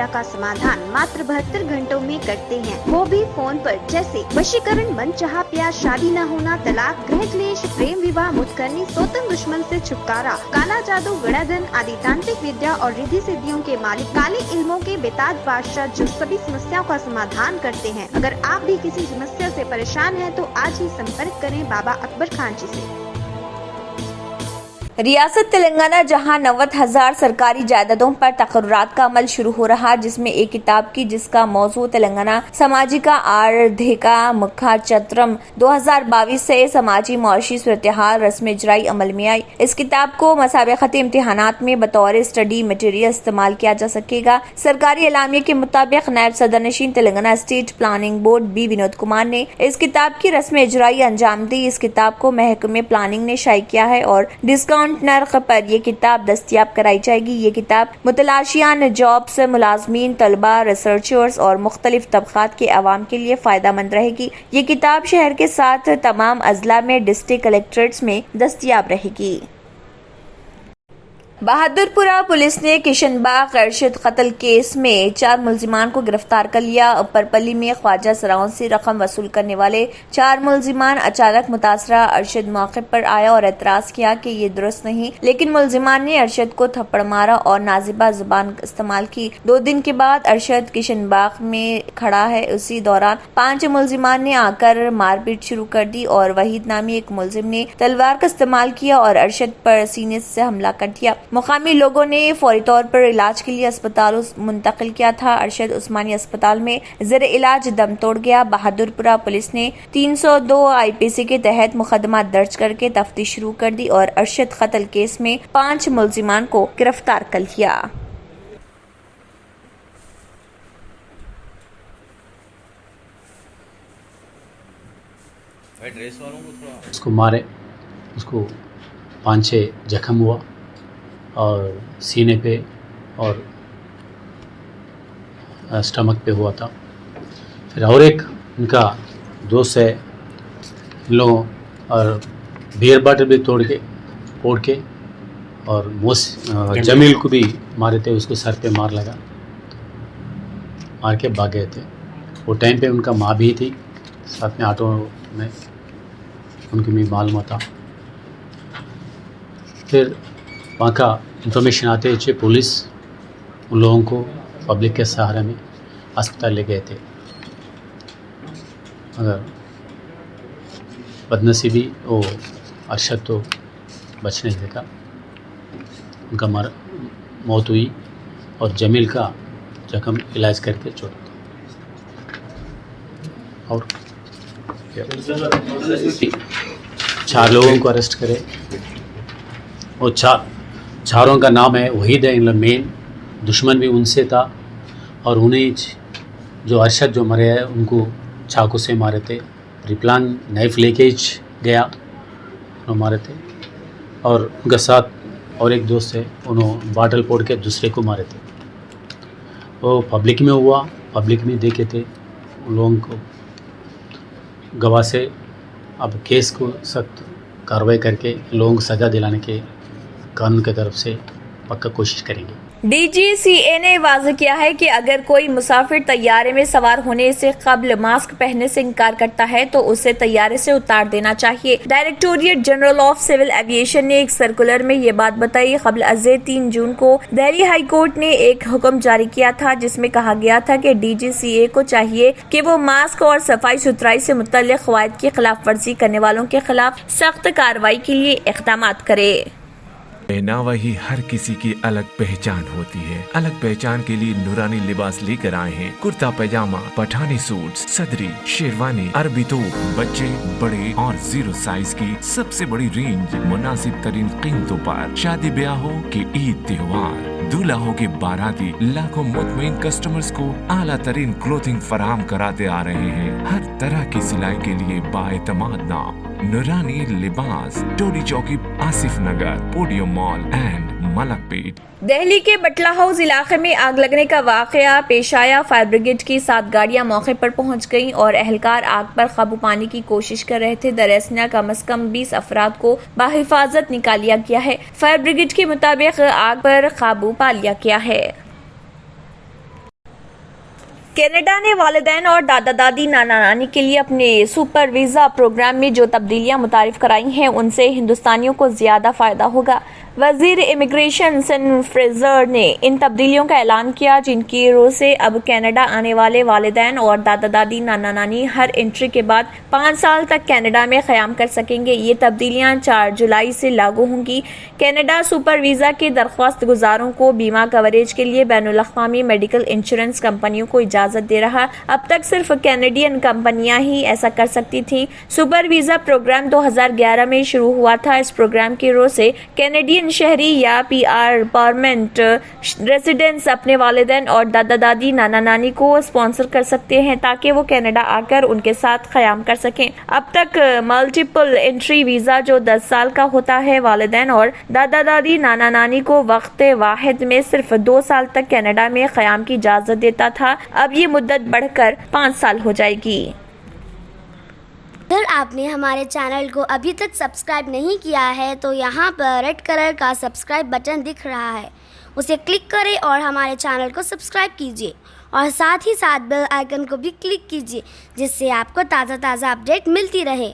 का समाधान मात्र 72 घंटों में करते हैं, वो भी फोन पर। जैसे वशीकरण, मनचाहा प्यार, शादी न होना, तलाक, गृह क्लेश, प्रेम विवाह, मुतकरनी, सोतन दुश्मन से छुटकारा, काला जादू, गड़ाधन आदि तांत्रिक विद्या और रिद्धि सिद्धियों के मालिक काले इल्मों के बेताज बादशाह जो सभी समस्याओं का समाधान करते हैं। अगर आप भी किसी समस्या से परेशान हैं तो आज ही संपर्क करें बाबा अकबर खान जी से। रियासत तेलंगाना, जहां 90,000 सरकारी जायदादों पर तकर्रुरात का अमल शुरू हो रहा, जिसमें एक किताब की जिसका मौजू तेलंगाना सामाजिका आर्थिका मुखा चत्रम 2022 से समाजी मुआशी सूरत-ए-हाल रस्म इजराई अमल में आई। इस किताब को मसाबिकती इम्तिहानात में बतौर स्टडी मटेरियल इस्तेमाल किया जा सकेगा। सरकारी एलामिया के मुताबिक नायब सदर-नशीन Telangana state planning board B Vinod Kumar ने इस किताब की रस्म इजराई अंजाम दी। इस किताब को महकमे प्लानिंग ने शाया किया है और डिस्काउंट नर्ख पर ये किताब दस्तयाब कराई जाएगी। ये किताब मुतलाशियान जॉब्स, मुलाजमीन, तलबा, रिसर्चर्स और मुख्तलिफ तबकात के अवाम के लिए फायदेमंद रहेगी। ये किताब शहर के साथ तमाम अजला में डिस्ट्रिक्ट कलेक्ट्रेट्स में दस्तयाब रहेगी। बहादुरपुरा पुलिस ने किशनबाग अरशद कत्ल केस में 4 मुलजिमान को गिरफ्तार कर लिया। उपरपल्ली में ख्वाजा सराओं से रकम वसूल करने वाले 4 मुलजिमान अचानक मुतासरा अरशद मौके पर आया और एतराज किया कि ये दुरुस्त नहीं, लेकिन मुलजिमान ने अरशद को थप्पड़ मारा और नाजिबा जुबान इस्तेमाल की। 2 दिन के बाद अरशद किशनबाग में खड़ा है। उसी दौरान 5 मुलजिमान ने आकर मारपीट शुरू कर दी और वहीद नामी एक मुलजिम ने तलवार का इस्तेमाल किया और अरशद पर सीने से हमला कर दिया। मुकामी लोगों ने फौरी तौर पर इलाज के लिए अस्पताल मुंतकिल किया था। अरशद उस्मानी अस्पताल में ज़ेर इलाज दम तोड़ गया। बहादुरपुरा पुलिस ने 302 IPC के तहत मुकदमा दर्ज करके तफ्तीश शुरू कर दी और अरशद कत्ल केस में 5 मुलजिमान को गिरफ्तार कर लिया। उसको मारे, उसको 5-6 जख्म हुआ और सीने पे और स्टमक पे हुआ था। फिर और एक उनका दोस्त है, इन लोगों और बियर बॉटल भी फोड़ के और जमील को भी मारे थे। उसको सर पे मार लगा, मार के भाग गए थे। वो टाइम पे उनका माँ भी थी साथ में, ऑटो में उनकी भी मालूम था। फिर वहाँ का इंफॉर्मेशन आते हुए पुलिस उन लोगों को पब्लिक के सहारे में अस्पताल ले गए थे, मगर बदनसीबी वो अरशद तो बच नहीं सका, उनका मौत हुई और जमील का जख्म इलाज करके छोड़ दिया। और 4 लोगों को अरेस्ट करे और 4 का नाम है वहीद है। इन मेन दुश्मन भी उनसे था और उन्हें जो अरशद जो मरे हैं उनको चाकू से मारे थे। रिप्लान नाइफ लेके गया, वो मारे थे। और उनके साथ और एक दोस्त है, उन्होंने बाटल फोड़ के दूसरे को मारे थे। वो पब्लिक में हुआ, पब्लिक में देखे थे उन लोगों को गवाह से। अब केस को सख्त कार्रवाई करके लोगों को सज़ा दिलाने के कानून की तरफ से पक्का कोशिश करेंगे। DGCA ने वाज़ेह किया है कि अगर कोई मुसाफिर तैयारे में सवार होने से कबल मास्क पहनने से इनकार करता है तो उसे तैयारे से उतार देना चाहिए। Directorate general of civil aviation ने एक सर्कुलर में ये बात बताई। कबल अज़े 3 जून को दिल्ली हाई कोर्ट ने एक हुक्म जारी किया था जिसमें कहा गया था कि DGCA को चाहिए कि वो मास्क और सफाई सुथराई से मुतल्लिक़ क़वाइद की खिलाफ वर्जी करने वालों के खिलाफ सख्त कार्रवाई के लिए इक़दाम करे। पहनावा ही हर किसी की अलग पहचान होती है। अलग पहचान के लिए नूरानी लिबास लेकर आए हैं। कुर्ता पैजामा, पठानी सूट, सदरी, शेरवानी, अरबी तोप, बच्चे, बड़े और 0 साइज की सबसे बड़ी रेंज मुनासिब तरीन कीमतों पर। शादी ब्याहों के ईद त्योहार, दूल्हा हो के बाराती, लाखों मुतमईन कस्टमर्स को आला तरीन क्लोथिंग फराहम कराते आ रहे हैं। हर तरह की सिलाई के लिए बाएतमाद नाम नूरानी Libas, Toli Chowki, Asif Nagar, Podium Mall and Malakpet. Delhi के बटला हाउस इलाके में आग लगने का वाकया पेश आया। फायर ब्रिगेड की 7 गाड़ियां मौके पर पहुंच गईं और एहलकार आग पर काबू पाने की कोशिश कर रहे थे। दरअसल कम से कम 20 अफराद को बाहिफाजत निकाल लिया गया है। फायर ब्रिगेड के मुताबिक आग पर काबू पा लिया गया है। कनाडा ने वालिदैन और दादा दादी नाना नानी के लिए अपने सुपर वीज़ा प्रोग्राम में जो तब्दीलियां मुतारिफ कराई हैं उनसे हिंदुस्तानियों को ज़्यादा फ़ायदा होगा। वज़ीर इमिग्रेशन सन फ्रेज़र ने इन तब्दीलियों का ऐलान किया, जिनकी रोज़ से अब कनाडा आने वाले वालिदैन और दादा दादी नाना नानी हर एंट्री के बाद 5 साल तक कनाडा में क़याम कर सकेंगे। ये तब्दीलियां 4 जुलाई से लागू होंगी। कनाडा सुपर वीज़ा के दरख्वास्त गुजारों को बीमा कवरेज के लिए बैनुल-अक़वामी मेडिकल इंश्योरेंस कंपनियों को इजाज़त दे रहा। अब तक सिर्फ कैनेडियन कंपनियां ही ऐसा कर सकती थी। सुपर वीज़ा प्रोग्राम 2011 में शुरू हुआ था। इस प्रोग्राम की रोज़ से कैनेडियन शहरी या PR परमानेंट रेसिडेंट्स अपने वालिदैन और दादा दादी नाना नानी को स्पॉन्सर कर सकते हैं ताकि वो कनाडा आकर उनके साथ क़याम कर सकें। अब तक मल्टीपल एंट्री वीज़ा जो 10 साल का होता है, वालिदैन और दादा दादी नाना नानी को वक्त वाहिद में सिर्फ 2 साल तक कनाडा में क़याम की इजाज़त देता था। अब ये मुद्दत बढ़कर 5 साल हो जाएगी। अगर आपने हमारे चैनल को अभी तक सब्सक्राइब नहीं किया है तो यहाँ पर रेड कलर का सब्सक्राइब बटन दिख रहा है, उसे क्लिक करें और हमारे चैनल को सब्सक्राइब कीजिए और साथ ही साथ बेल आइकन को भी क्लिक कीजिए, जिससे आपको ताज़ा अपडेट मिलती रहे।